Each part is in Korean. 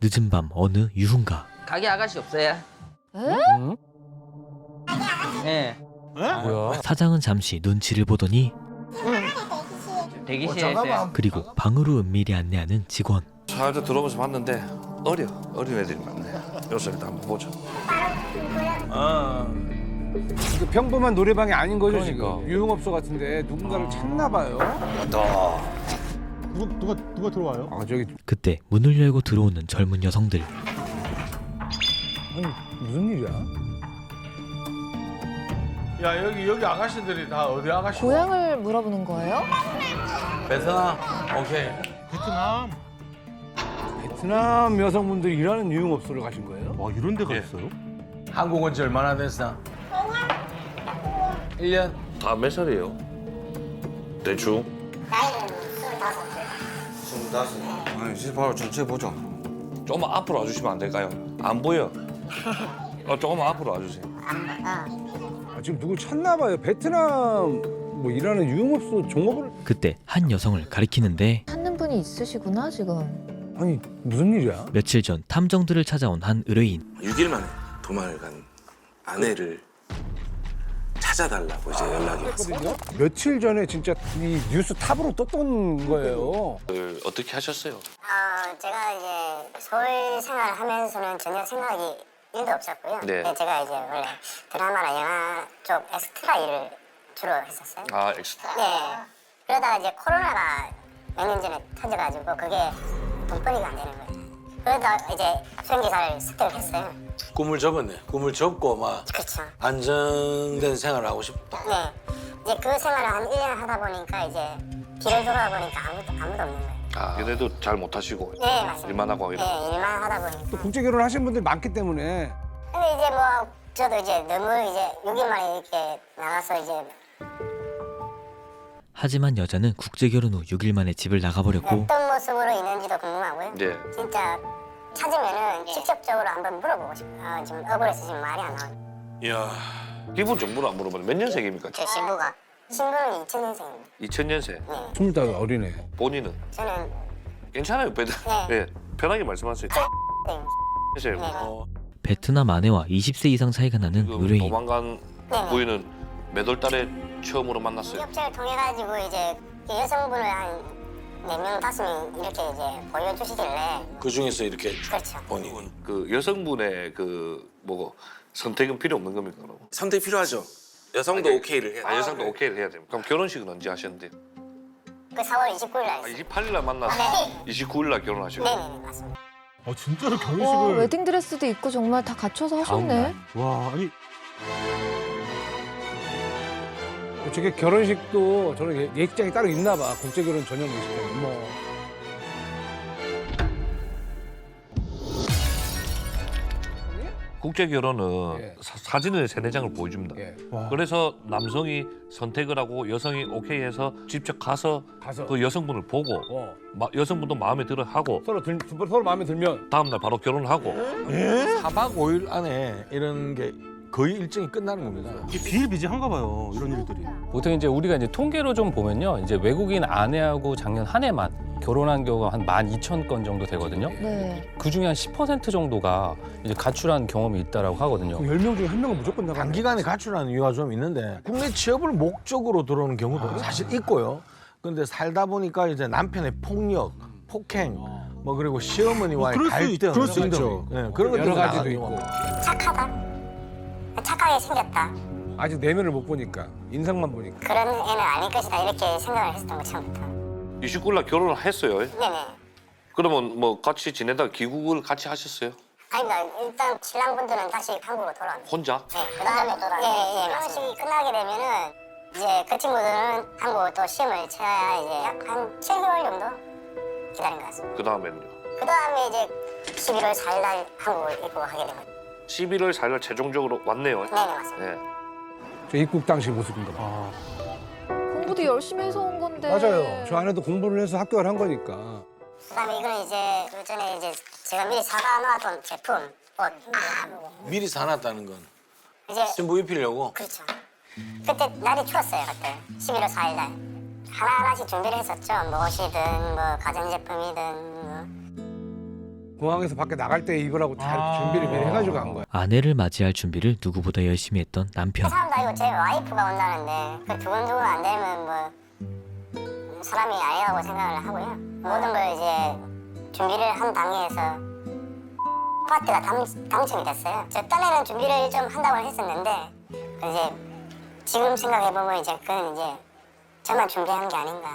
늦은 밤 어느 유흥가. 가게 아가씨 없어요? 응? 네. 뭐야? 사장은 잠시 눈치를 보더니 대기실에 있어요. 그리고 방으로 은밀히 안내하는 직원. 살짝 들어오면서 봤는데 어린 애들이 많네. 요새 일단 한번 보자. 그 평범한 노래방이 아닌 거죠 그러니까. 지금. 유흥업소 같은데 누군가를 찾나 봐요. 누가 들어와요? 아 저기 그때 문을 열고 들어오는 젊은 여성들. 아니 무슨 일이야? 야 여기 아가씨들이 다 어디 아가씨? 고향을 물어보는 거예요? 베트남. 오케이. 베트남 여성분들이 일하는 유흥업소를 가신 거예요? 와 이런 데가 예. 있어요? 한국 온 지 얼마나 됐어? 1년. 다 몇 살이에요? 대충? 아니 이제 바로 전체 보자. 조금만 앞으로 와주시면 안 될까요? 안 보여. 조금만 앞으로 와주세요. 아, 지금 누굴 찾나 봐요. 베트남 뭐 일하는 유흥업소 종업을 그때 한 여성을 가리키는데 찾는 분이 있으시구나 지금. 아니 무슨 일이야? 며칠 전 탐정들을 찾아온 한 의뢰인. 6일 만에 도망을 간 아내를 찾아달라고 이제 연락이 왔어요. 며칠 전에 진짜 이 뉴스 탑으로 떴던 거예요. 어떻게 하셨어요? 제가 이제 서울 생활하면서는 전혀 생각이 1도 없었고요. 네. 근데 제가 이제 원래 드라마나 영화 쪽 엑스트라 일을 주로 했었어요. 아 엑스트라. 네. 그러다가 이제 코로나가 몇 년 전에 터져가지고 그게 돈벌이가 안 되는 거예요. 그러다 이제 수행기사를 습득을 했어요. 꿈을 접었네. 꿈을 접고 막 그렇죠. 안정된 생활을 하고 싶다. 네. 이제 그 생활을 한 1년 하다 보니까 이제 뒤를 돌아보니까 아무도 없는 거예요. 아 얘네도 잘 못하시고 네, 맞습니다. 일만 하고 이런. 네, 일만 하다 보니까. 또 국제 결혼하시는 분들 많기 때문에 근데 이제 뭐 저도 이제 너무 이제 6일 만에 이렇게 나가서 이제 하지만 여자는 국제 결혼 후 6일 만에 집을 나가버렸고 어떤 모습으로 있는지도 궁금하고요. 네. 진짜 찾으면은 직접적으로 한번 물어보고 싶어요. 지금 억울해서 지금 말이 안 나와요. 이야 기본 정보를 안 물어보네. 몇 년생입니까? 제 신부는 2000년생입니다. 2000년생. 25 어리네. 본인은 저는 괜찮아요. 네. 예, 편하게 말씀하세요. 네. 네. 베트남 아내와 20세 이상 차이가 나는 지금 의뢰인. 도망간 네. 부인은 몇 월 달에 처음으로 만났어요? 협조를 통해 가지고 이제 그 여성분을 한 4명 5명 이렇게 이제 보여주시길래 그 중에서 이렇게 그렇죠. 본인이. 그 여성분의 그 뭐 선택은 필요 없는 겁니까? 그럼? 선택 필요하죠. 여성도 오케이를 해야 돼요. 아 여성도 오케이를 해야 됩니다. 그럼 결혼식은 언제 하셨는데? 그 4월 29일 날 아, 했어요. 28일 날 만나서 네. 29일 날 결혼하시고. 네네네 맞습니다. 진짜로 와 결혼식을. 웨딩드레스도 입고 정말 다 갖춰서 하셨네. 와 아니 저게 결혼식도 저런 예식장이 따로 있나 봐. 국제 결혼 전용 예식장이 뭐. 국제 결혼은 예. 사진을 3-4장을 보여줍니다. 예. 그래서 남성이 선택을 하고 여성이 오케이해서 직접 가서 가서 그 여성분을 보고 여성분도 마음에 들어 하고 서로 마음에 들면 다음 날 바로 결혼하고 4박 5일 안에 이런 게 거의 일정이 끝나는 겁니다. 이게 비일비재한가 봐요, 이런 일들이. 보통 이제 우리가 이제 통계로 좀 보면요, 이제 외국인 아내하고 작년 한 해만 결혼한 경우가 한 12,000건 정도 되거든요. 네. 그 중에 한 10% 정도가 이제 가출한 경험이 있다라고 하거든요. 10명 중에 1명은 무조건 나가. 단기간에 가출하는 이유가 좀 있는데 국내 취업을 목적으로 들어오는 경우도 사실 있고요. 그런데 살다 보니까 이제 남편의 폭력, 폭행, 뭐 그리고 시어머니와의 갈등, 그럴 수 있죠. 네, 그런 것들 여러 가지도 있고. 착하다. 착하게 생겼다. 아직 내면을 못 보니까 인상만 보니까. 그런 애는 아닐 것이다 이렇게 생각을 했었던 거 처음부터. 29일 날 결혼을 했어요. 네네. 그러면 뭐 같이 지내다가 귀국을 같이 하셨어요? 아닙니다. 일단 신랑분들은 다시 한국으로 돌아옵니다. 혼자? 네, 그다음에 예, 결혼식이 끝나게 되면은 이제 그 친구들은 한국 또 시험을 쳐야 이제 약 한 7개월 정도 기다린 것 같습니다. 그 다음에는요? 그다음에 이제 11월 4일 날 한국을 입국하게 된 거죠. 11월 4일 날 최종적으로 왔네요. 네네 맞습니다. 네. 저 입국 당시 모습인가 봐. 공부도 열심히 해서 온 건데. 맞아요. 저 안에도 공부를 해서 합격을 한 거니까. 그다음에 이거는 이제 그 전에 이제 제가 미리 사다 놓았던 제품 옷. 미리 사놨다는 건 이제 신부 입히려고. 그렇죠. 그때 날이 추웠어요 그때 11월 4일 날. 하나하나씩 준비를 했었죠. 뭐 옷이든 뭐 가전제품이든 뭐. 공항에서 밖에 나갈 때 입으라고 잘 준비를 미리 해가지고 간 거야. 아내를 맞이할 준비를 누구보다 열심히 했던 남편. 사람도 아니고 제 와이프가 온다는데 그 두근두근 안 되면 뭐 사람이 아니라고 생각을 하고요. 모든 걸 이제 준비를 한 단계에서 파티가 당첨이 됐어요. 저 딴에는 준비를 좀 한다고 했었는데 이제 지금 생각해보면 이제 그건 이제 저만 준비한 게 아닌가.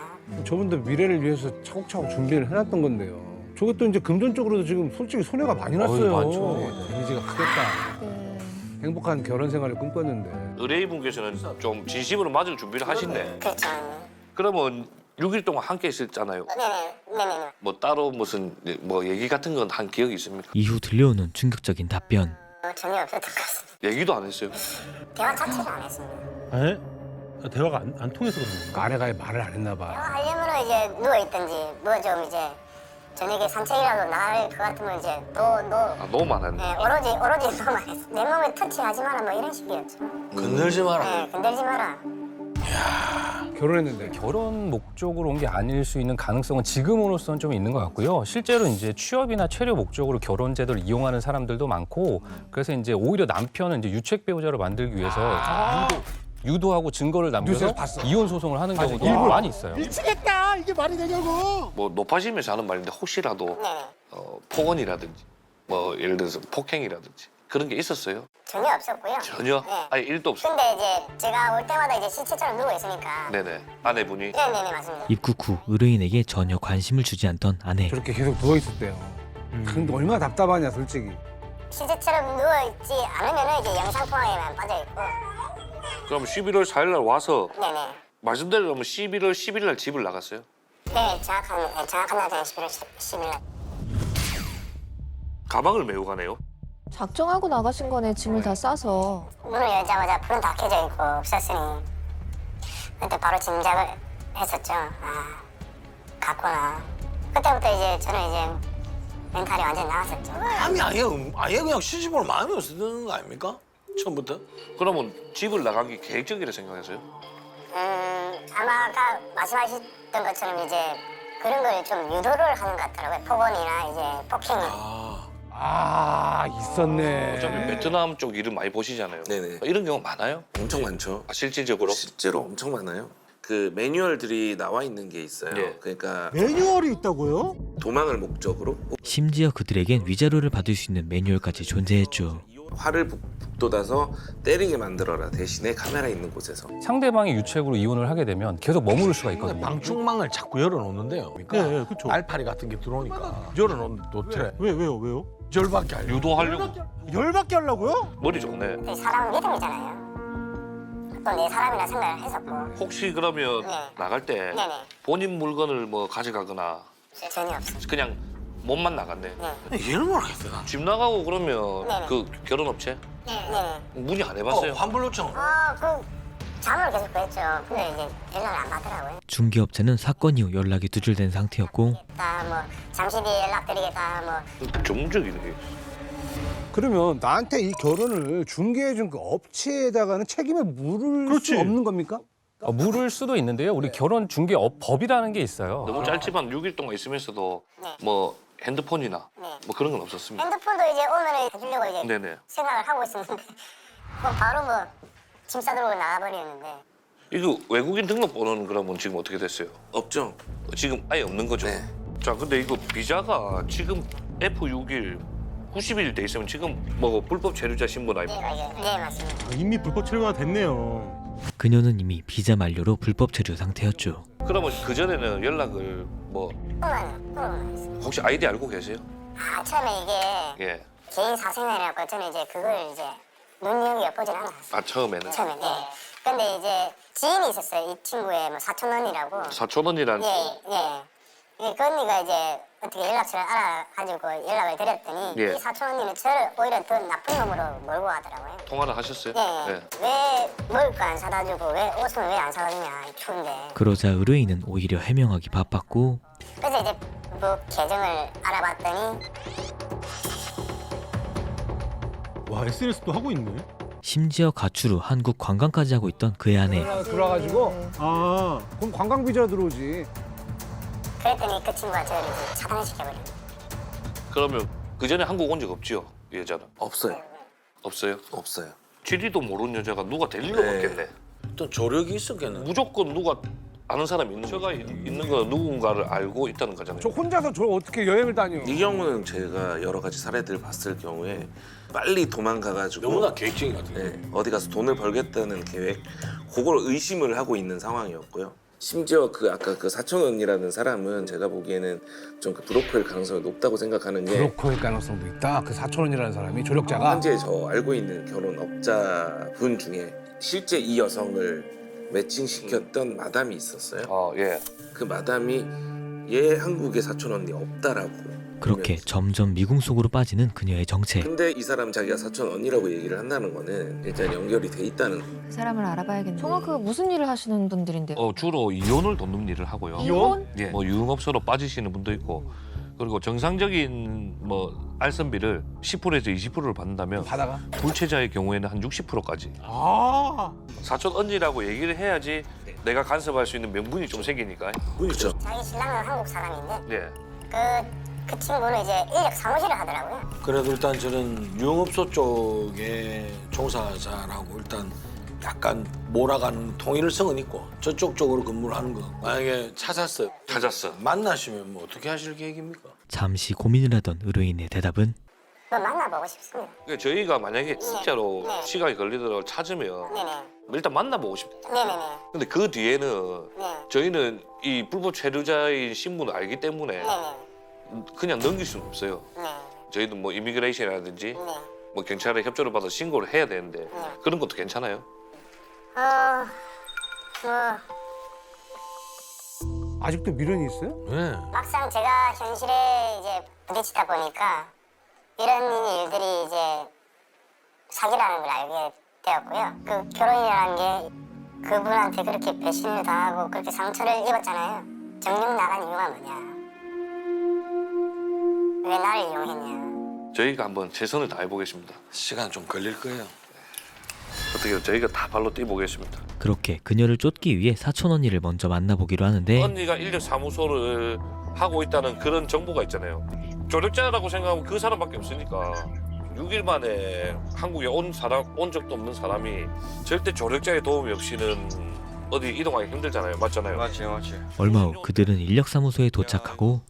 저분도 미래를 위해서 차곡차곡 준비를 해놨던 건데요. 저것도 이제 금전적으로도 지금 솔직히 손해가 많이 났어요. 많죠. 데미지가 크겠다. 네. 행복한 결혼 생활을 꿈꿨는데. 의뢰인분께서는 좀 진심으로 맞을 준비를 하신대. 그렇죠. 그러면 6일 동안 함께 있었잖아요. 네네. 뭐 따로 무슨 뭐 얘기 같은 건 한 기억이 있습니까? 이후 들려오는 충격적인 답변. 전혀 없었던 것 같습니다. 얘기도 안 했어요. 대화 자체를 안 했습니다. 에? 대화가 안 통해서 그런 건가? 아내가 말을 안 했나 봐. 하려면 이제 누워있든지 뭐 좀 이제 저녁에 산책이라도 나갈 것 같으면 이제 너무 많았네. 네, 오로지 너만 했어. 내 몸에 터치하지 마라 뭐 이런 식이었죠. 건들지 마라. 네, 건들지 마라. 결혼했는데. 결혼 목적으로 온 게 아닐 수 있는 가능성은 지금으로서는 좀 있는 것 같고요. 실제로 이제 취업이나 체류 목적으로 결혼 제도를 이용하는 사람들도 많고, 그래서 이제 오히려 남편은 이제 유책 배우자로 만들기 위해서 유도하고 증거를 남겨서 뉴스에서 봤어. 이혼 소송을 하는 경우도 일부러. 많이 있어요. 미치겠다. 이게 말이 되냐고. 뭐 높아지면서 하는 말인데 혹시라도 네네. 폭언이라든지 뭐 예를 들어서 폭행이라든지 그런 게 있었어요? 전혀 없었고요. 전혀? 네. 아니 1도 없어요? 근데 이제 제가 올 때마다 이제 시체처럼 누워 있으니까. 네네. 아내분이? 네네네 맞습니다. 입국 후 의뢰인에게 전혀 관심을 주지 않던 아내. 저렇게 계속 누워있었대요. 근데 얼마나 답답하냐 솔직히. 시체처럼 누워 있지 않으면 이제 영상 통화에만 빠져 있고. 그럼 11월 4일 날 와서 네네. 말씀대로 11월 10일 날 집을 나갔어요? 네 정확한 날짜는 11월 10일 날. 가방을 메고 가네요? 작정하고 나가신 거네, 짐을 다 싸서. 문을 열자마자 불은 다 켜져 있고 없었으니 그때 바로 짐작을 했었죠. 아 갔구나. 그때부터 이제 저는 이제 멘탈이 완전 나갔었죠. 아예 그냥 시집을 마음이 없었던 거 아닙니까? 처음부터? 그러면 집을 나가기 계획적이라 생각했어요? 아마 아까 말씀하셨던 것처럼 이제 그런 걸 좀 유도를 하는 것 같더라고요. 폭언이나 이제 폭행이. 있었네. 어차피 베트남 쪽 일을 많이 보시잖아요. 네네. 이런 경우 많아요? 엄청 많죠. 실질적으로? 실제로 엄청 많아요. 그 매뉴얼들이 나와 있는 게 있어요. 예. 그러니까 매뉴얼이 있다고요? 도망을 목적으로 심지어 그들에겐 위자료를 받을 수 있는 매뉴얼까지 존재했죠. 화를 북돋아서 때리게 만들어라. 대신에 카메라 있는 곳에서. 상대방이 유책으로 이혼을 하게 되면 계속 머무를 수가 있거든요. 방충망을 자꾸 열어놓는데요. 그러니까 네, 그렇죠. 알파리 같은 게 들어오니까 열어놓더래. 왜요? 열받게 하려고. 유도하려고? 열받게 하려고요? 머리 좋네. 사람은 믿음이잖아요. 또 내 사람이라 생각을 했었고. 혹시 그러면 네. 나갈 때 네네. 본인 물건을 뭐 가져가거나 전혀 없어요. 그냥 몸만 나갔네. 네. 이해를 모르겠어. 나. 집 나가고 그러면 네네. 그 결혼업체 네네. 문의 안 해봤어요? 환불 요청. 그 잠을 계속 구했죠. 근데 이제 연락을 안 받더라고요. 중개업체는 사건 이후 연락이 두절된 상태였고 뭐 잠시 뒤에 연락드리겠다 뭐. 전문적이네. 그러면 나한테 이 결혼을 중개해준 그 업체에다가는 책임을 물을 수 없는 겁니까? 물을 수도 있는데요. 우리 결혼 중개 법이라는 게 있어요. 너무 짧지만 6일 동안 있으면서도 네. 뭐 핸드폰이나 네. 뭐 그런 건 없었습니다. 핸드폰도 이제 오면은 해주려고 이제 네네. 생각을 하고 있었는데 뭐 바로 뭐 짐 싸들고 나가버렸는데. 이거 외국인 등록번호는 그러면 지금 어떻게 됐어요? 없죠. 지금 아예 없는 거죠? 네. 자, 근데 이거 비자가 지금 F6일 90일 돼 있으면 지금 뭐 불법 체류자 신분 아닙니까? 네 맞습니다. 이미 불법 체류가 됐네요. 그녀는 이미 비자 만료로 불법 체류 상태였죠. 그러면 그 전에는 연락을 뭐 또만 했어요. 혹시 아이디 알고 계세요? 처음에 이게 예. 개인 사생활이라고 저는 이제 그걸 이제 눈여겨 엿보진 않았어요. 아 처음에는 처음에. 네. 근데 이제 지인이 있었어요. 이 친구의 뭐 사촌 언니라고. 4,000원이란 예. 그 언니가 이제 어떻게 연락처를 알아가지고 연락을 드렸더니 예. 이 사촌 언니는 저를 오히려 더 나쁜 놈으로 몰고 가더라고요. 통화를 하셨어요? 예. 왜 먹을 거 안 사다 주고 왜 옷은 왜 안 사다 주냐 추운데. 그러자 의뢰인은 오히려 해명하기 바빴고 그래서 이제 뭐 계정을 알아봤더니 와, SNS도 하고 있네. 심지어 가출 후 한국 관광까지 하고 있던 그의 아내. 들어와가지고 아, 그럼 관광 비자 들어오지. 그랬더니 그 친구가 저를 이제 차단을 시켜버린. 그러면 그 전에 한국 온 적 없지요, 이 여자는? 없어요. 없어요? 없어요. 지리도 모르는 여자가 누가 될 리가 네. 없겠네. 또 조력이 있었겠네. 무조건 누가 아는 사람이 있는 거가 있는 거 누군가를 알고 있다는 거잖아요. 저 혼자서 저 어떻게 여행을 다녀? 이 경우는 제가 여러 가지 사례들을 봤을 경우에 빨리 도망가가지고 너무나 계획적인 것 같아요. 네, 어디 가서 돈을 벌겠다는 계획, 그걸 의심을 하고 있는 상황이었고요. 심지어 그 아까 그 사촌 언니라는 사람은 제가 보기에는 좀 그 브로커일 가능성이 높다고 생각하는 게 브로커일 가능성도 있다. 그 사촌원이라는 사람이 조력자가. 현재 저 알고 있는 결혼업자분 중에 실제 이 여성을 매칭시켰던 마담이 있었어요. 아, 예. 그 마담이 얘 한국에 사촌 언니 없다라고. 그렇게 그러면서. 점점 미궁 속으로 빠지는 그녀의 정체. 근데 이 사람 자기가 사촌 언니라고 얘기를 한다는 거는 일단 연결이 돼 있다는 거. 그 사람을 알아봐야겠네. 정확하게 무슨 일을 하시는 분들인데요? 주로 이혼을 돕는 일을 하고요. 이혼? 예. 뭐 유흥업소로 빠지시는 분도 있고, 그리고 정상적인 뭐 알선비를 10%에서 20%를 받는다면 바다가. 불체자의 경우에는 한 60%까지. 아. 사촌 언니라고 얘기를 해야지 내가 간섭할 수 있는 명분이 좀 생기니까. 그렇죠. 자기 신랑은 한국 사람인데 네. 그 친구는 이제 인력 사무실을 하더라고요. 그래도 일단 저는 유흥업소 쪽에 종사자라고 일단 약간 몰아가는 통일성은 있고 저쪽 쪽으로 근무를 하는 거 만약에 찾았어요. 찾았어. 만나시면 뭐 어떻게 하실 계획입니까? 잠시 고민을 하던 의뢰인의 대답은 너 만나보고 싶습니다. 그러니까 저희가 만약에 진짜로 네. 시간이 걸리더라도 찾으면 네네. 일단 만나보고 싶다. 네네네. 근데 그 뒤에는 네. 저희는 이 불법 체류자인 신분을 알기 때문에 네네. 그냥 넘길 수는 없어요. 네. 저희는 뭐 이미그레이션이라든지 네. 뭐 경찰에 협조를 받아 신고를 해야 되는데 그런 것도 괜찮아요? 아직도 미련이 있어요? 네. 막상 제가 현실에 이제 부딪히다 보니까 이런 일들이 이제 사기라는 걸 알게 되었고요. 그 결혼이라는 게 그분한테 그렇게 배신을 당하고 그렇게 상처를 입었잖아요. 정녕 나간 이유가 뭐냐? 왜 나를 이용했냐? 저희가 한번 최선을 다해보겠습니다. 시간 좀 걸릴 거예요. 어떻게 저희가 다 발로 뛰어보겠습니다. 그렇게 그녀를 쫓기 위해 사촌 언니를 먼저 만나보기로 하는데 언니가 인력사무소를 하고 있다는 그런 정보가 있잖아요. 조력자라고 생각하면 그 사람밖에 없으니까 6일 만에 한국에 온 적도 없는 사람이 절대 조력자의 도움이 없이는 어디 이동하기 힘들잖아요. 맞잖아요. 맞지. 얼마 후 그들은 인력사무소에 도착하고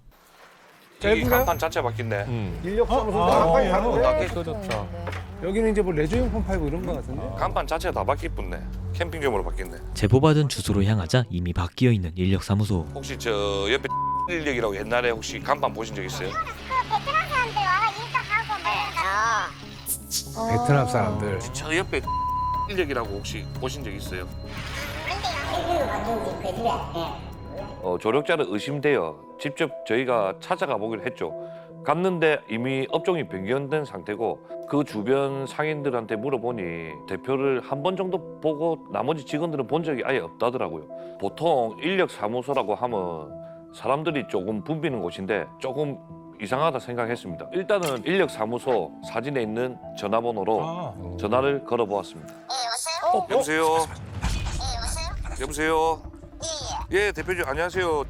이 간판 자체 바뀌네. 인력사무소 간판이 다른데? 여기는 이제 뭐 레저용품 팔고 이런 거 같은데? 간판 자체가 다 바뀌었네. 캠핑점으로 바뀌었네. 제보받은 주소로 향하자 이미 바뀌어 있는 인력사무소. 혹시 저 옆에 인력이라고 옛날에 혹시 간판 보신 적 있어요? 베트남 사람들 와서 인사하고 베트남 사람들. 저 옆에 인력이라고 혹시 보신 적 있어요? 조력자는 의심되어 직접 저희가 찾아가 보기로 했죠. 갔는데 이미 업종이 변경된 상태고 그 주변 상인들한테 물어보니 대표를 한 번 정도 보고 나머지 직원들은 본 적이 아예 없다더라고요. 보통 인력사무소라고 하면 사람들이 조금 붐비는 곳인데 조금 이상하다 생각했습니다. 일단은 인력사무소 사진에 있는 전화번호로 전화를 걸어보았습니다. 여보세요? 여보세요? 예, 대표님 안녕하세요.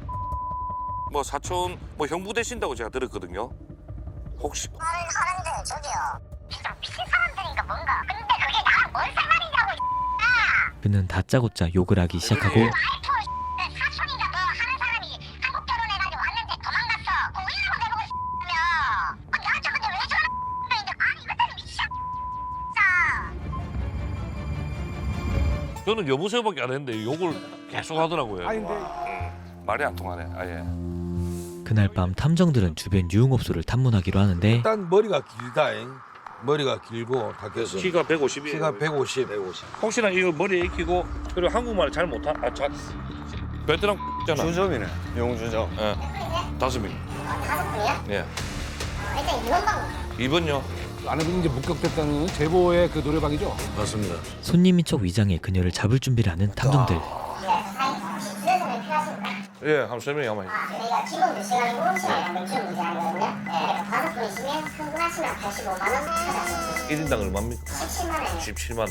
뭐 사촌 뭐 형부 되신다고 제가 들었거든요. 혹시 말을 하는데 저기요. 진짜 미친 사람들인가 뭔가. 근데 그게 나랑 뭔 상관이냐고. 그는 다짜고짜 욕을 하기 시작하고 사촌인가 뭐 하는 사람이 한국 결혼해가지고 왔는데 도망갔어. 오이라고 내보고 싶으면 나한테 근데 왜 저러는데 아니 이것들은 미쳤어. 저는 여보세요밖에 안 했는데 욕을 계속 하더라고요. 아니, 근데- 말이 안 통하네. 아예. 그날 밤 탐정들은 주변 유흥업소를 탐문하기로 하는데 일단 머리가 길다잉. 머리가 길고 닭에서 키가 150이에요. 키가 150. 혹시나 이거 머리에 익히고 그리고 한국말을 잘 못한 베트남 있잖아. 주점이네. 용주점. 예. 5명. 5분이야? 예. 일단 이번방 2번요. 아내분이 이제 목격됐다는 제보의 그 노래방이죠? 맞습니다. 손님인 척 위장해 그녀를 잡을 준비를 하는 탐정들. 예, 한번 설명해 한번 해. 저희가 기본 2시간이고 시간이 맥주 무제한이거든요. 네, 그러니까 5분이시면 흥분하시면 85만 원 찾아주세요. 1인당 얼마입니까? 17만 원. 17만 원.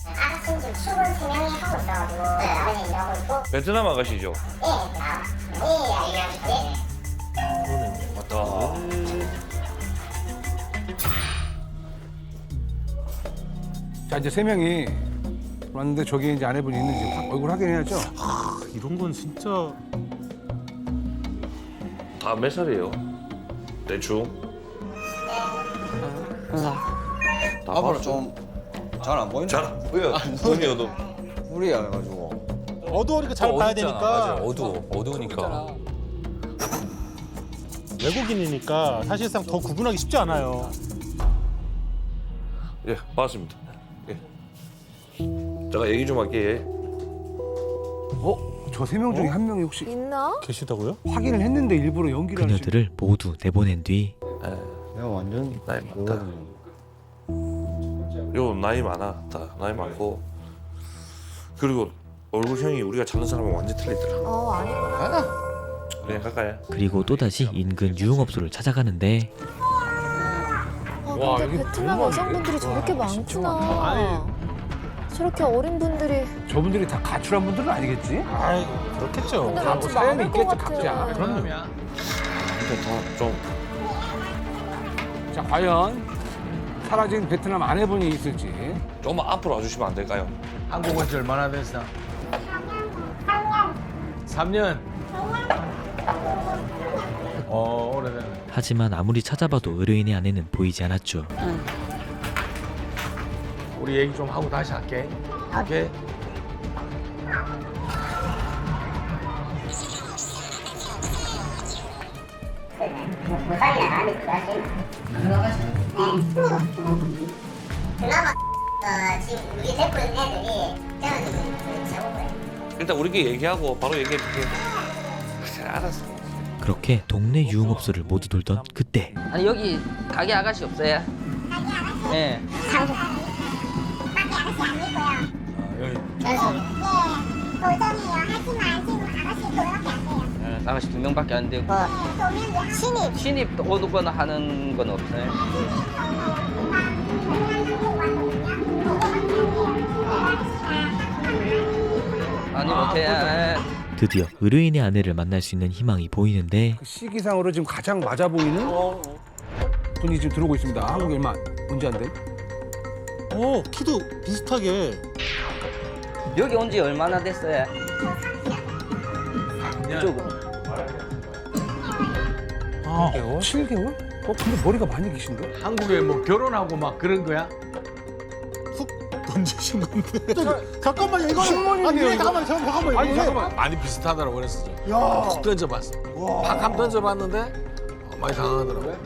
아가씨는 지금 출근 3명이 하고 있어가지고 나머지 일하고 있고 베트남 아가씨죠? 예, 알겠지. 맞다. 자 이제 3명이 왔는데 저기 이제 아내분이 있는지 얼굴 확인해야죠. 이런 건 진짜 다 몇 살이에요? 대충? 앞으로 좀 잘 안 보인다. 잘 보여. 눈이 어두. 불이 안 해가지고. 어두우니까 잘 봐야 되니까. 맞아, 어두우니까. 외국인이니까 사실상 더 구분하기 쉽지 않아요. 예, 반갑습니다. 예. 제가 얘기 좀 할게. 저 3명 중에 한 명이 혹시 있나? 계시다고요? 확인을 했는데 일부러 연기를 하시는. 그녀들을 모두 내보낸 뒤 내가 완전 나이 많다. 요 나이 많아. 다 나이 많고. 그리고 얼굴형이 우리가 찾는 사람은 완전 틀리더라. 아니구나. 그냥 가까이. 그리고 또다시 인근 유흥업소를 찾아가는데 아, 근데 베트남 여성분들이 저렇게 많구나. 저렇게 어린 분들이. 저분들이 다 가출한 분들은 아니겠지? 아이, 그렇겠죠. 근데 뭐 왠지 사연이 많을 것 있겠죠, 같아요. 각자. 그럼요. 근데 다좀 자 과연 사라진 베트남 아내분이 있을지. 조금만 앞으로 와주시면 안 될까요? 한국 온 지 얼마나 됐어? 3년. 오래됐네. 하지만 아무리 찾아봐도 의뢰인의 아내는 보이지 않았죠. 우리 얘기 좀 하고 다시 할게. 오케이? 그나마 지금 우리 데리고 있는 애들이 저는 저거고요. 일단 우리끼리 얘기하고 바로 얘기해줄게. 알았어. 그렇게 동네 유흥업소를 모두 돌던 그때 아니 여기 가게 아가씨 없어요? 예. 아가씨 2명밖에 안 되고. 신입 오거나 하는 건 없어요? 아니 못해. 드디어 의뢰인의 아내를 만날 수 있는 희망이 보이는데 그 시기상으로 지금 가장 맞아 보이는 분이 지금 들어오고 있습니다. 한국 일만 언제 안 돼? 키도 비슷하게. 여기 온 지 얼마나 됐어요? 이쪽으로. 7개월? 근데 머리가 많이 기신데? 한국에 뭐 결혼하고 막 그런 거야? 던지신 건데. 잠깐만요. 이거 신문인데요, 이거. 잠깐만. 아니 잠깐만. 많이 비슷하다고 그랬어. 야. 툭 던져봤어. 팍 던져봤는데 많이 당하더라고.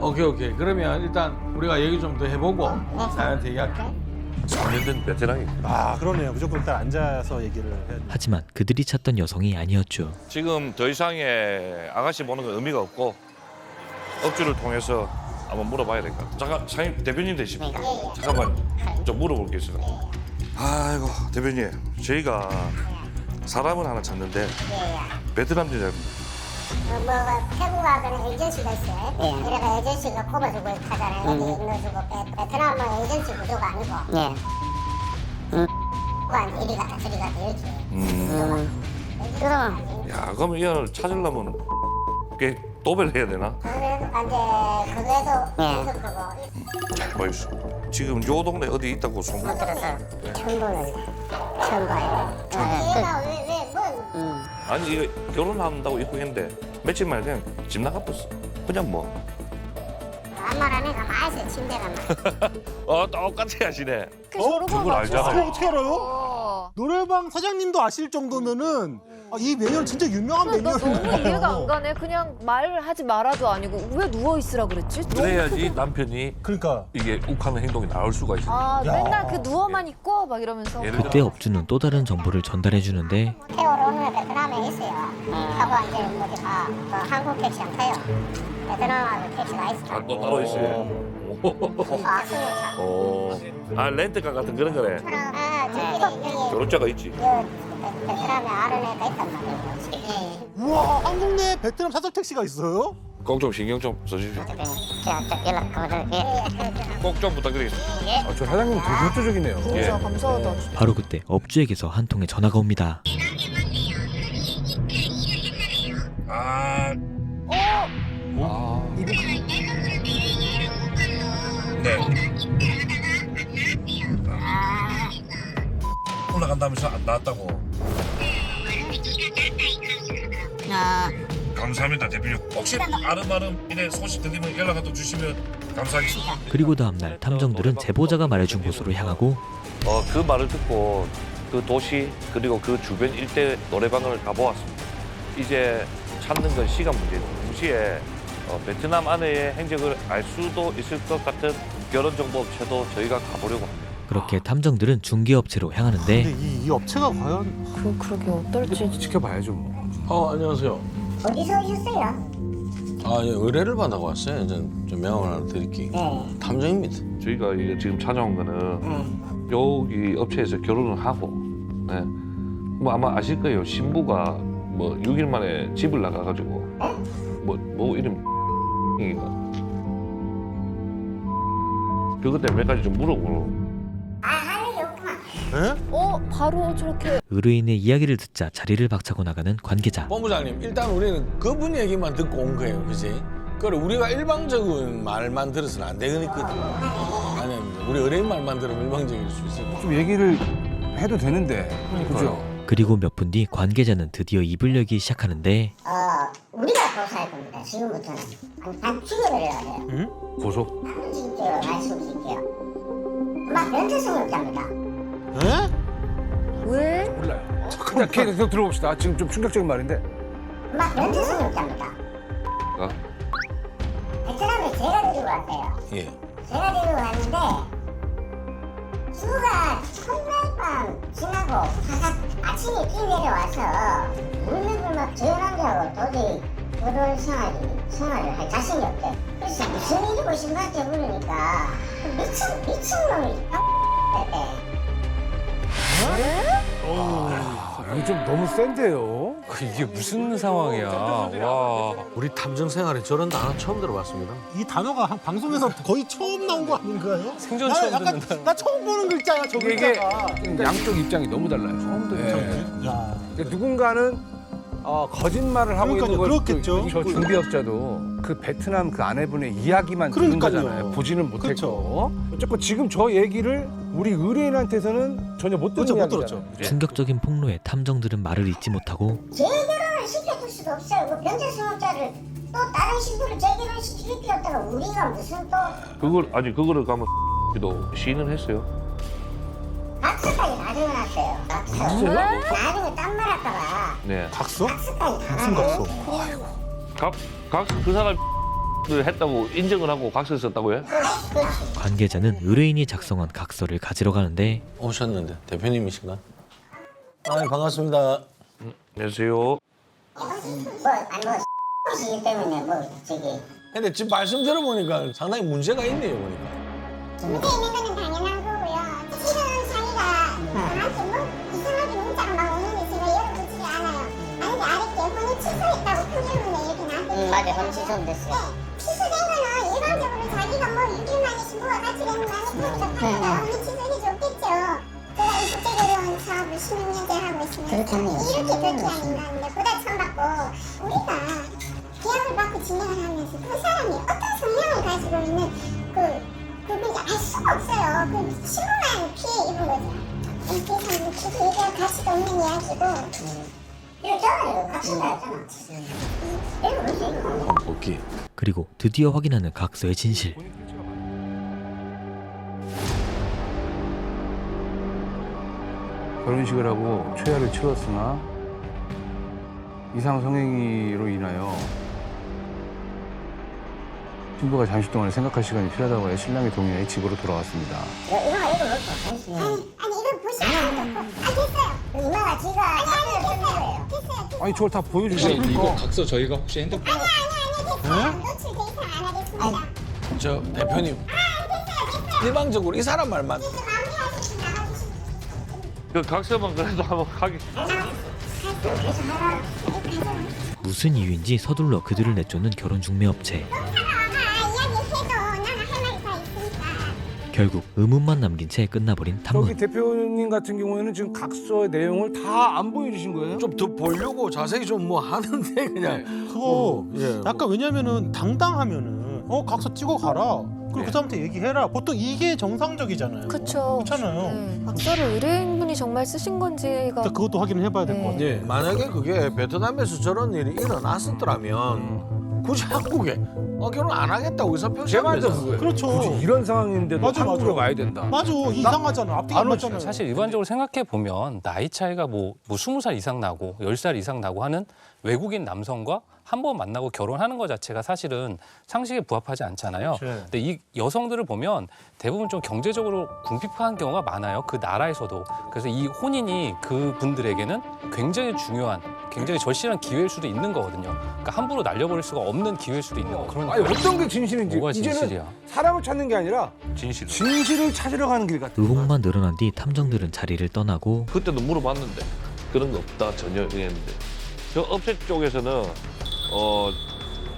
오케이. 그러면 일단 우리가 얘기 좀 더 해보고 사연한테 얘기할게. 4년 된 베테랑이. 그러네요. 무조건 일단 앉아서 얘기를 해야 돼. 하지만 그들이 찾던 여성이 아니었죠. 지금 더 이상의 아가씨 보는 건 의미가 없고 업주를 통해서 한번 물어봐야 될 것 같아요. 잠깐 사장님 대표님 되십니까? 잠깐만 좀 물어볼 게 있어요. 아이고 대표님 저희가 사람을 하나 찾는데 베트남 여자입니다. 태국 가는 에이전시가 있어요. 그래서 에이전시가 뽑아주고 하잖아요. 여기 넣어주고 베트남은 에이전시 구조가 아니고 한 이리 갔다 저리 갔다 이렇게. 그럼 야 그럼 이 여자를 찾으려면 꽤 도배를 해야 되나? 그래서 그거에서 계속 그거 보이소. 지금 요 동네 어디 있다고 소문? 못 들었어요. 처음 봐요. 얘가 왜 뭔? 아니 이거 결혼한다고 입국했는데 며칠 만에 그냥 집 나가버렸어. 그냥 뭐. 아무 말 안 해가 마에서 침대가 막. 똑같이 하시네. 저러고 그걸 알잖아요. 어떻게 알아요? 노래방 사장님도 아실 정도면은 이 메뉴는 진짜 유명한 나 메뉴예요. 너무 이해가 안 가네. 그냥 말하지 말아도 아니고 왜 누워 있으라 그랬지? 그래야지 남편이 그러니까 이게 욱하는 행동이 나올 수가 있어. 아 맨날 그 누워만 있고 막 이러면서. 예를 그때 업주는 또 다른 정보를 전달해 주는데 태워로 오면 베트남에 있어요. 하고 이제 어디 가 한국 택시 안 타요. 베트남하고 택시가 있어요. 아, 또 따로 있어요. 승용차. 아 렌트카 같은 그런 거네. 저기 결혼자가 있지. 베트남에 아는 애가 있단 말이에요. 우와, 한국 내 베트남 사설 택시가 있어요? 꼭 좀 신경 좀 써주십시오. 제가 연락 그거를 꼭 좀 부탁드리겠습니다. 저 사장님 되게 효과적이네요. 진짜 감사하다. 바로 그때 업주에게서 한 통의 전화가 옵니다. 아, 올라간다면서 안 나왔다고. 감사합니다 대표님. 혹시 아름아름 이래 소식 들리면 연락 또 주시면 감사하겠습니다. 그리고 다음날 탐정들은 제보자가 말해준 곳으로 향하고 그 말을 듣고 그 도시 그리고 그 주변 일대 노래방을 가보았습니다. 이제 찾는 건 시간 문제죠. 동시에 베트남 아내의 행적을 알 수도 있을 것 같은 결혼정보업체도 저희가 가보려고 합니다. 그렇게 탐정들은 중개업체로 향하는데 근데 이 업체가 과연 그러게 어떨지. 지켜봐야죠 뭐. 안녕하세요. 어디서 오셨어요? 아, 예, 의뢰를 받아고 왔어요. 좀 명함을 하나 드릴게요. 네. 탐정입니다. 저희가 이게 지금 찾아온 거는 여기 업체에서 결혼을 하고, 네. 뭐 아마 아실 거예요. 신부가 뭐 6일 만에 집을 나가가지고 뭐 이름 인가 그것 때문에 몇 가지 좀 물어보고. 할 일이 없구만. 바로 저렇게. 의뢰인의 이야기를 듣자 자리를 박차고 나가는 관계자. 본부장님, 일단 우리는 그분 얘기만 듣고 온 거예요, 그지? 그래, 우리가 일방적인 말만 들어서는 안 되거든. 아니, 우리 의뢰인 말만 들으면 일방적일 수 있어요. 좀 얘기를 해도 되는데. 그죠? 그리고 몇 분 뒤 관계자는 드디어 입을 열기 시작하는데 우리가 고소할 겁니다. 지금부터는 한 죽여버려야 해요. 고소. 한번 말씀드릴게요. 막 변태성이 없답니다. 왜? 몰라요. 그냥 계속 들어봅시다. 지금 좀 충격적인 말인데. 막 변태성이 없답니다. 어? 베트남에 제가 데리고 왔어요. 예. 제가 데리고 왔는데 주가 첫날 밤 지나고 아침에 뛰 내려와서 울면서 막 저남자하고 도저히 결혼 생활을 할 자신이 없대. 그래서 무슨 일이고 신부한테 물으니까 미친 놈이 했대. 이거 좀 너무 센데요. 이게 무슨 상황이야? 와. 우리 탐정 생활에 저런 단어 처음 들어봤습니다. 이 단어가 방송에서 거의 처음 나온 거 아닌가요? 생전 나 처음 약간 듣는 나 처음 보는 글자야 저 이게 글자가. 양쪽 입장이 너무 달라요. 처음 야. 누군가는 거짓말을 하고 있는 그러니까요, 걸 그렇겠죠. 저 중개업자도 그 베트남 그 아내분의 이야기만 듣는 그러니까요. 거잖아요. 보지는 못했고. 그렇죠. 어쨌건 지금 저 얘기를 우리 의뢰인한테서는 전혀 못 듣는 그렇죠, 못 이야기잖아요. 들었죠. 충격적인 폭로에 탐정들은 말을 잇지 못하고 재결혼을 시켜줄 수도 없어요. 그 변태성업자를 또 다른 신부를 재결혼 시킬 필요 없다가 우리가 무슨 또 그거를 가면 도 시인을 했어요. 각서까지 다 적어놨어요. 나중에 딴말 할까봐 네. 각서? 각서까지 다 무슨 각서? 그 사람을 했다고 인정을 하고 각서를 썼다고요? 관계자는 의뢰인이 작성한 각서를 가지러 가는데 오셨는데 대표님이신가? 아, 반갑습니다. 안녕하세요. 뭐 시기 때문에 근데 지금 말씀 들어보니까 상당히 문제가 있네요, 보니까. 문제 있는 거는 당연한 거고요. 지금 자기가 저한테 뭐 이상하게 문자가 막 오는데 제가 열어보지를 않아요. 아니 아랫게 혼이 취소했다고 표결문에 이렇게 나한테 맞아, 혼이 취소됐어요. 네, 취소된 거는 일반적으로 자기가 뭐 6일 만에 신부가 같이 되는 거 아니니까 혼이 취소해줬겠죠. 제가 이 국제결혼 사업을 16년째 하고 있으면 이렇게 그렇게 아닌가. 보다 처음 받고 우리가 계약을 받고 진행을 하면서 그 사람이 어떤 성향을 가지고 있는 그분이 알 수가 없어요. 그 신부만 피해 입은 거죠. 그래서 기도 얘기할 가치도 없는 이야기고 이거 저는 각신다였잖아. 이거 무슨 이거. 복귀. 그리고 드디어 확인하는 각서의 진실. 결혼식을 하고 초야를 치렀으나 이상 성행위로 인하여 신부가 잠시 동안 생각할 시간이 필요하다고 해 신랑의 동의하에 집으로 돌아왔습니다. 이모가 이거 먹고 아니 이거 보시면 됐어요. 이모가 지가 됐어요. 아니 저걸 다 보여주세요. 이거 각서 저희가 혹시 핸드폰 됐어요. 노출 더 이상 안 하겠습니다. 저 대표님. 일방적으로 이 사람 말만. 마무리하시고 나가주시면 그 각서만 그래도 한번 하기. 무슨 이유인지 서둘러 그들을 내쫓는 결혼 중매업체. 결국 의문만 남긴 채 끝나버린 탐문. 저기 대표님 같은 경우에는 지금 각서의 내용을 다 안 보여주신 거예요? 좀 더 보려고 자세히 좀 뭐 하는데 그냥 그거 예. 약간 왜냐면은 당당하면은 각서 찍어 가라. 그리고 그 사람한테 얘기해라. 보통 이게 정상적이잖아요. 그쵸. 그렇잖아요. 네. 각서를 의뢰인분이 정말 쓰신 건지가 그러니까 그것도 확인을 해봐야 될 것 같아요. 예. 만약에 그게 베트남에서 저런 일이 일어났었더라면 굳이 한국에 결혼 안 하겠다고 의사 제 표시하면 말도 되잖아요. 그거예요. 그렇죠. 굳이 이런 상황인데도 맞아, 한국에 맞아. 와야 된다. 맞아. 이상하잖아. 앞뒤가 안 맞잖아요. 사실 일반적으로 생각해 보면 나이 차이가 뭐 20살 이상 나고 10살 이상 나고 하는 외국인 남성과 한 번 만나고 결혼하는 것 자체가 사실은 상식에 부합하지 않잖아요. 그렇죠. 근데 이 여성들을 보면 대부분 좀 경제적으로 궁핍한 경우가 많아요. 그 나라에서도. 그래서 이 혼인이 그분들에게는 굉장히 중요한, 굉장히 절실한 기회일 수도 있는 거거든요. 그러니까 함부로 날려버릴 수가 없는 기회일 수도 있는 거예요. 그러니까 아니 어떤 게 진실인지 뭐가 이제는 진실이야? 사람을 찾는 게 아니라 진실을 찾으러 가는 길 같아. 의혹만 늘어난 뒤 탐정들은 자리를 떠나고 그때도 물어봤는데 그런 거 없다 전혀 이랬는데 저 업체 쪽에서는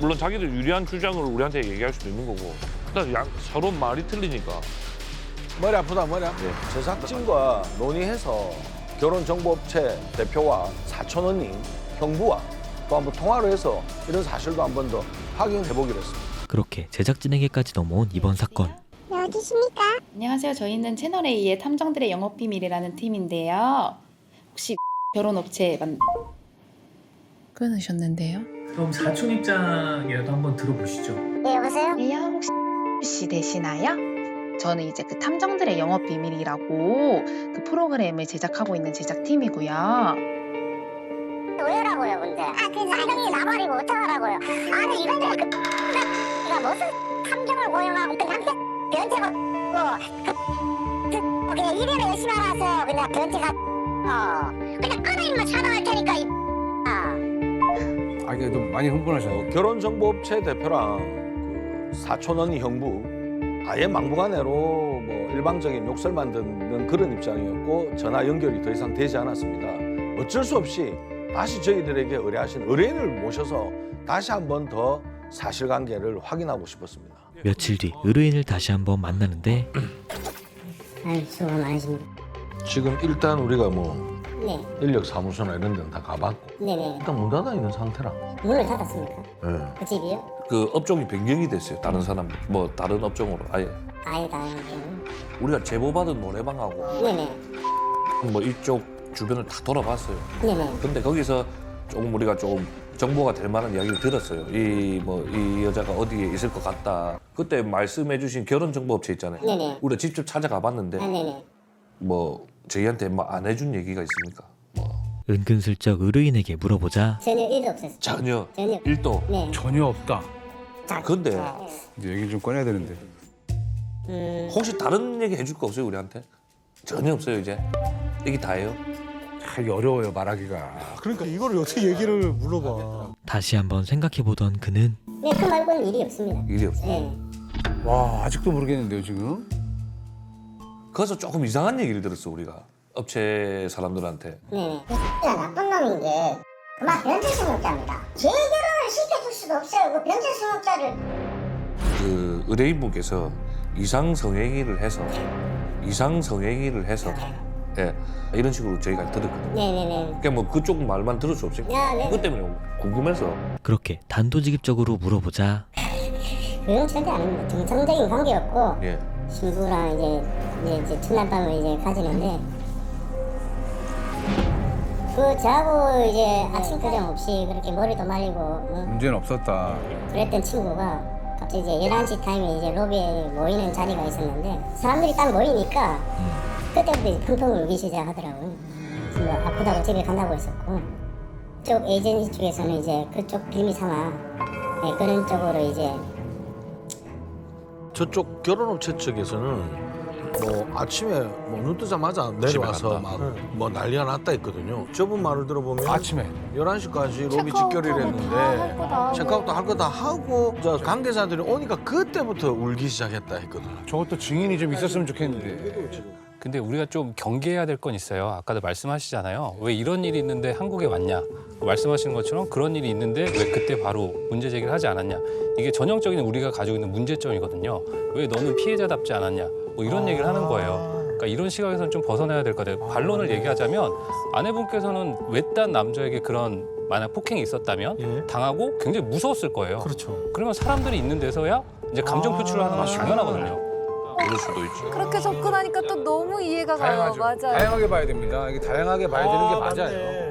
물론 자기들 유리한 주장을 우리한테 얘기할 수도 있는 거고 일단 서로 말이 틀리니까 머리 아프다 머리 아프다. 제작진과 논의해서 결혼정보업체 대표와 사촌 언니, 형부와 또 한번 통화를 해서 이런 사실도 한 번 더 확인해 보기로 했습니다. 그렇게 제작진에게까지 넘어온 이번 사건. 네, 어디 있습니까? 안녕하세요. 저희는 채널A의 탐정들의 영업비밀이라는 팀인데요. 혹시 결혼업체 끊으셨는데요? 그럼 사촌 입장이라도 한번 들어보시죠. 네, 여보세요? 네, 혹시 되시나요? 저는 이제 그 탐정들의 영업비밀이라고 그 프로그램을 제작하고 있는 제작팀이고요. 왜라고요, 근데? 그 사장님이 나발이고 어떡하라고요? 아니, 이런데 가 무슨 탐정을 고용하고 그냥 변태가 그냥 일을 열심히 알아서 그냥 변태가 그냥 끊어 일만 찾아갈 테니까 아, 이게 좀 많이 흥분하셨네. 결혼정보업체 대표랑 그 사촌 언니 형부 아예 막무가내로 뭐 일방적인 욕설만 듣는 그런 입장이었고 전화 연결이 더 이상 되지 않았습니다. 어쩔 수 없이 다시 저희들에게 의뢰하신 의뢰인을 모셔서 다시 한 번 더 사실관계를 확인하고 싶었습니다. 며칠 뒤 의뢰인을 다시 한번 만나는데 아유, 수고 많으십니다. 지금 일단 우리가 뭐 네, 인력사무소나 이런 데는 다 가봤고 네네. 일단 문 닫아 있는 상태라. 문을 닫았습니까? 예. 그 집이요? 그 업종이 변경이 됐어요. 다른 사람 뭐 다른 업종으로 아예 아예 다행이죠. 우리가 제보받은 노래방하고 네네. 뭐 이쪽 주변을 다 돌아봤어요. 네네. 근데 거기서 조금 우리가 좀 정보가 될 만한 이야기를 들었어요. 이 여자가 어디에 있을 것 같다. 그때 말씀해주신 결혼정보업체 있잖아요. 네네. 우리가 직접 찾아가 봤는데 네네. 뭐 저희한테 뭐 안 해준 얘기가 있습니까? 뭐 은근슬쩍 의뢰인에게 물어보자 전혀 일도 없었어요. 전혀 전혀. 일도. 네. 전혀 없다. 근데 이제 얘기 좀 꺼내야 되는데. 혹시 다른 얘기 해줄 거 없어요 우리한테? 전혀 없어요 이제. 이게 다예요. 참 어려워요 말하기가. 그러니까 이거를 어떻게 얘기를 물어봐. 다시 한번 생각해보던 그는 네, 그 말고는 일이 없습니다. 일이 없어요. 네. 와 아직도 모르겠는데요 지금. 그래서 조금 이상한 얘기를 들었어 우리가 업체 사람들한테. 네. 진짜 나쁜 놈인 게 그만 변태 수목자입니다. 재결혼을 시켜줄 수도 없어요. 그 변태 수목자를. 그 의뢰인분께서 이상 성행위를 해서 예 이런 식으로 저희가 들었거든요. 네네네. 그러니까 뭐 그쪽 말만 들을 수 없으니까 야, 네. 그것 때문에 궁금해서. 그렇게 단도직입적으로 물어보자 그건 절대 아닙니다. 정상적인 관계였고 예. 신부랑 이제 첫날 밤을 이제 가지는데 그 저하고 이제 아침 표정 없이 그렇게 머리도 말리고 문제는 없었다. 그랬던 친구가 갑자기 이제 11시 타임에 이제 로비에 모이는 자리가 있었는데 사람들이 딱 모이니까 그때부터 이제 펑펑 울기 시작하더라고요. 뭐 아프다고 집에 간다고 했었고 쪽 에이전시 쪽에서는 이제 그쪽 빌미 삼아 네, 그런 쪽으로 이제 저쪽 결혼업체 측에서는 뭐 아침에 뭐 눈 뜨자마자 내려와서 막 뭐 난리가 났다 했거든요. 저분 말을 들어보면 아침에 11시까지 로비 체크아웃 직결이를 하고 했는데 다 할 거 다 하고. 체크아웃도 할 거 다 하고 저 관계자들이 오니까 그때부터 울기 시작했다 했거든요. 저것도 증인이 좀 있었으면 좋겠는데. 근데 우리가 좀 경계해야 될 건 있어요. 아까도 말씀하시잖아요. 왜 이런 일이 있는데 한국에 왔냐. 말씀하신 것처럼 그런 일이 있는데 왜 그때 바로 문제 제기를 하지 않았냐. 이게 전형적인 우리가 가지고 있는 문제점이거든요. 왜 너는 피해자답지 않았냐. 뭐 이런 얘기를 하는 거예요. 그러니까 이런 시각에서는 좀 벗어나야 될 것 같아요. 반론을 얘기하자면 아내분께서는 외딴 남자에게 그런 만약 폭행이 있었다면 당하고 굉장히 무서웠을 거예요. 그렇죠. 그러면 사람들이 있는 데서야 이제 감정 표출을 하는 건 당연하거든요. 그럴 수도 있지. 그렇게 접근하니까 또 너무 이해가 가요. 맞아요. 다양하게 봐야 됩니다. 이게 다양하게 봐야 되는 게 맞아요.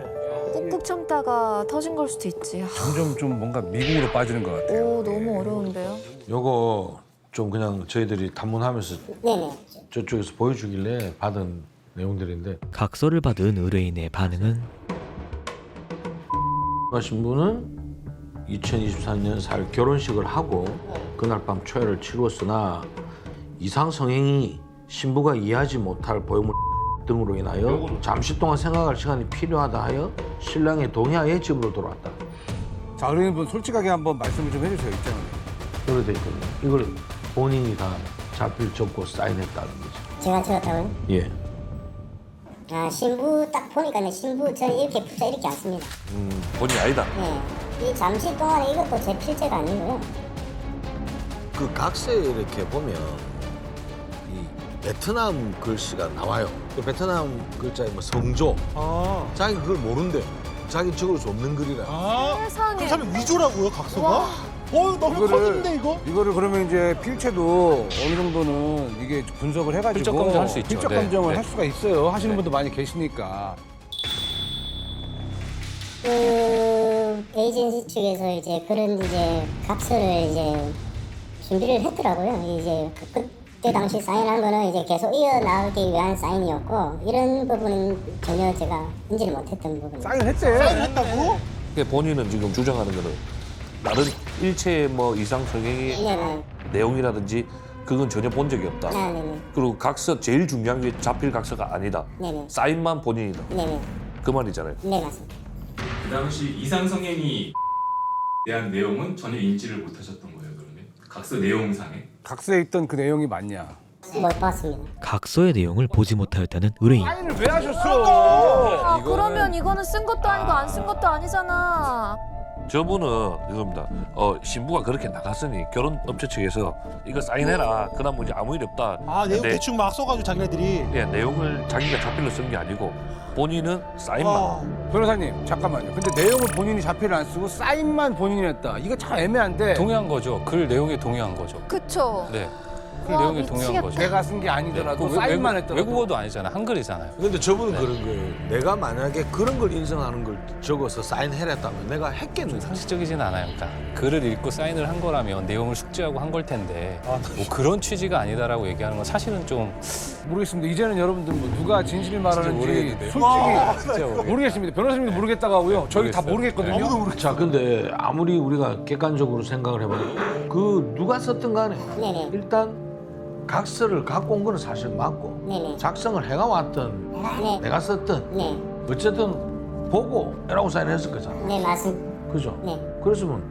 꾹꾹 참다가 터진 걸 수도 있지. 점점 좀 뭔가 미국으로 빠지는 것 같아요. 오, 너무 어려운데요? 요거 좀 그냥 저희들이 탐문하면서 네네. 저쪽에서 보여주길래 받은 내용들인데 각서를 받은 의뢰인의 반응은 하신 분은 2023년 4월 결혼식을 하고 그날 밤 초회를 치루었으나 이상 성행이 신부가 이해하지 못할 보형물 등으로 인하여 잠시 동안 생각할 시간이 필요하다 하여 신랑의 동의하에 집으로 돌아왔다. 자, 의뢰인분 솔직하게 한번 말씀을 좀 해주세요, 입장을. 그렇게 돼 있거든요. 이걸 본인이 다 자필 접고 사인했다는 거죠. 제가 적었다고요? 예. 아, 신부 딱 보니까 신부 저는 이렇게 붙여 이렇게 안 씁니다. 본인이 아니다. 네. 이 잠시 동안에 이것도 제 필체가 아니고요. 그 각서에 이렇게 보면 이 베트남 글씨가 나와요. 그 베트남 글자에 뭐 성조. 자기 그걸 모른대. 자기 적을 수 없는 글이라. 세상에. 그 사람이 위조라고요, 각서가? 너무 커진데 이거? 이거를 그러면 이제 필체도 어느 정도는 이게 분석을 해가지고 필적 검증할 수 있죠. 필적 네. 검증을 네. 할 수가 있어요. 하시는 네. 분도 많이 계시니까. 그 에이전시 측에서 이제 그런 이제 각서를 이제 준비를 했더라고요. 이제 그때 당시 사인한 거는 이제 계속 이어나가기 위한 사인이었고 이런 부분은 전혀 제가 인지를 못했던 부분. 사인했대. 사인했다고? 근데 본인은 지금 주장하는 거는 다른 일체의 뭐 이상 성행의 네네. 내용이라든지 그건 전혀 본 적이 없다. 아, 네네. 그리고 각서 제일 중요한 게 자필 각서가 아니다. 네네. 사인만 본인이다. 네네. 그 말이잖아요. 네, 맞습니다. 그 당시 이상성행위 대한 내용은 전혀 인지를 못하셨던 거예요, 그러면? 각서 내용상에? 각서에 있던 그 내용이 맞냐? 못 봤습니다. 각서의 내용을 보지 못하였다는 의뢰인. 사인을 왜 하셨어? 아, 그러면 이거는 쓴 것도 아니고 안 쓴 것도 아니잖아. 저분은 이겁니다. 신부가 그렇게 나갔으니 결혼업체 측에서 이거 사인해라. 그다음 뭐 이제 아무 일 없다. 내용 근데 대충 막 써가지고 자기네들이. 예, 내용을 자기가 자필로 쓴 게 아니고 본인은 사인만. 변호사님 잠깐만요. 근데 내용을 본인이 자필을 안 쓰고 사인만 본인이 했다. 이거 참 애매한데. 동의한 거죠. 글 내용에 동의한 거죠. 그쵸. 네. 글 와, 내용에 동의한 미치겠다. 거죠. 내가 쓴 게 아니더라도 그 사인만 했더라도. 외국어도 아니잖아요. 한글이잖아요. 근데 저분은 그런 거예요. 내가 만약에 그런 걸 인정하는 걸 적어서 사인해랬다면 내가 했겠는데. 상식적이진 않아요. 그러니까 글을 읽고 사인을 한 거라면 내용을 숙지하고 한 걸 텐데 뭐 그런 취지가 아니다라고 얘기하는 건 사실은 좀 모르겠습니다. 이제는 여러분들 뭐 누가 진실을 말하는지 모르겠는데요. 솔직히 진짜 모르겠습니다. 변호사님도 모르겠다고 하고요. 저희 다 모르겠거든요. 자, 근데 아무리 우리가 객관적으로 생각을 해봐도 그 누가 썼든 간에 네네. 일단 각서를 갖고 온 거는 사실 맞고 네네. 작성을 해가 왔든 네. 내가 썼든 네. 어쨌든 보고 라고 사인했을 거잖아. 네, 맞습니다. 그죠? 네. 그랬으면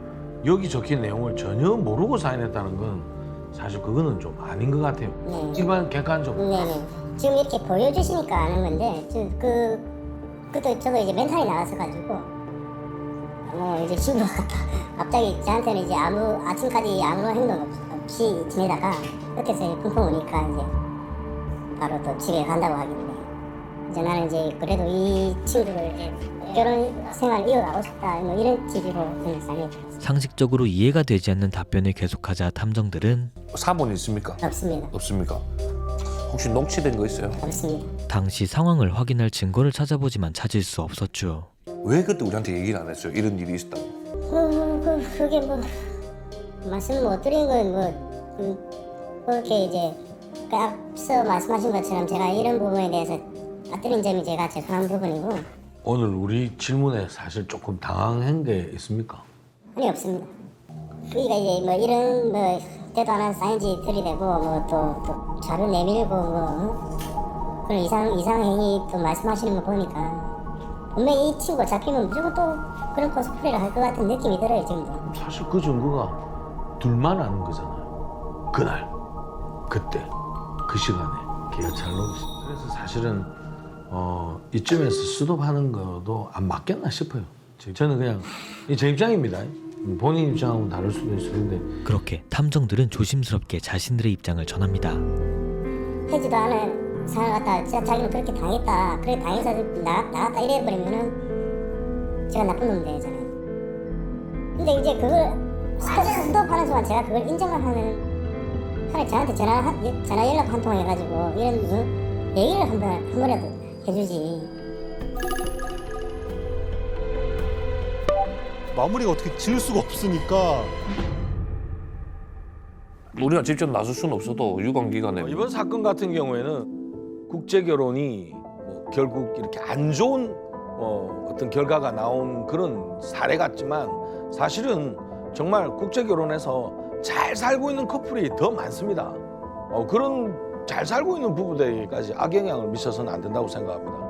여기 적힌 내용을 전혀 모르고 사인했다는 건 사실 그거는 좀 아닌 것 같아요. 네. 일반 객관적으로. 네네. 지금 이렇게 보여주시니까 아는 건데, 그것도 저도 이제 멘탈이 나왔어가지고, 이제 신부가 갑자기 저한테는 이제 아침까지 아무런 행동 없이 지내다가, 끝에서 펑펑 우니까 이제 바로 또 집에 간다고 하길래, 이제 나는 이제 그래도 이 친구를 이제 결혼 생활 이어가고 싶다, 뭐 이런 취지로 그냥 사인했어요. 상식적으로 이해가 되지 않는 답변을 계속하자 탐정들은 사본 있습니까? 없습니다. 없습니까? 혹시 녹취된 거 있어요? 없습니다. 당시 상황을 확인할 증거를 찾아보지만 찾을 수 없었죠. 왜 그때 우리한테 얘기를 안 했어요? 이런 일이 있었다고. 그게 뭐 말씀 못 드린 건 그렇게 이제 그 앞서 말씀하신 것처럼 제가 이런 부분에 대해서 빠뜨린 점이 제가 죄송한 부분이고. 오늘 우리 질문에 사실 조금 당황한 게 있습니까? 아니, 없습니다. 그러니까 이제 뭐 이런 뭐 때도 안 한 사인지 들이대고 뭐 또 자료 내밀고 뭐 그런 이상행위 또 말씀하시는 거 보니까 분명히 이 친구 잡히면 무조건 또 그런 코스프레를 할 것 같은 느낌이 들어요, 지금도. 사실 그 증거가 둘만 아는 거잖아요. 그날, 그때, 그 시간에 걔가 잘 놀았어. 그래서 사실은 이쯤에서 수습하는 것도 안 맞겠나 싶어요. 저는 그냥 제 입장입니다. 본인 입장하고는 다를 수도 있을 텐데. 그렇게 탐정들은 조심스럽게 자신들의 입장을 전합니다. 하지도 않은 상황을 갖다 진짜 자기는 그렇게 당했다, 그렇게 당해서 나갔다 이래버리면은 제가 나쁜 놈 되잖아요. 근데 이제 그걸 스톱하는 순간 제가 그걸 인정을 하는, 차라리 저한테 전화 연락 한 통 해가지고 이런 무슨 얘기를 한 번이라도 해주지. 마무리가 어떻게 지을 수가 없으니까. 우리가 직접 나설 수는 없어도 유관 기관에 이번 사건 같은 경우에는 국제 결혼이 뭐 결국 이렇게 안 좋은 어떤 결과가 나온 그런 사례 같지만 사실은 정말 국제 결혼에서 잘 살고 있는 커플이 더 많습니다. 그런 잘 살고 있는 부부들에게까지 악영향을 미쳐서는 안 된다고 생각합니다.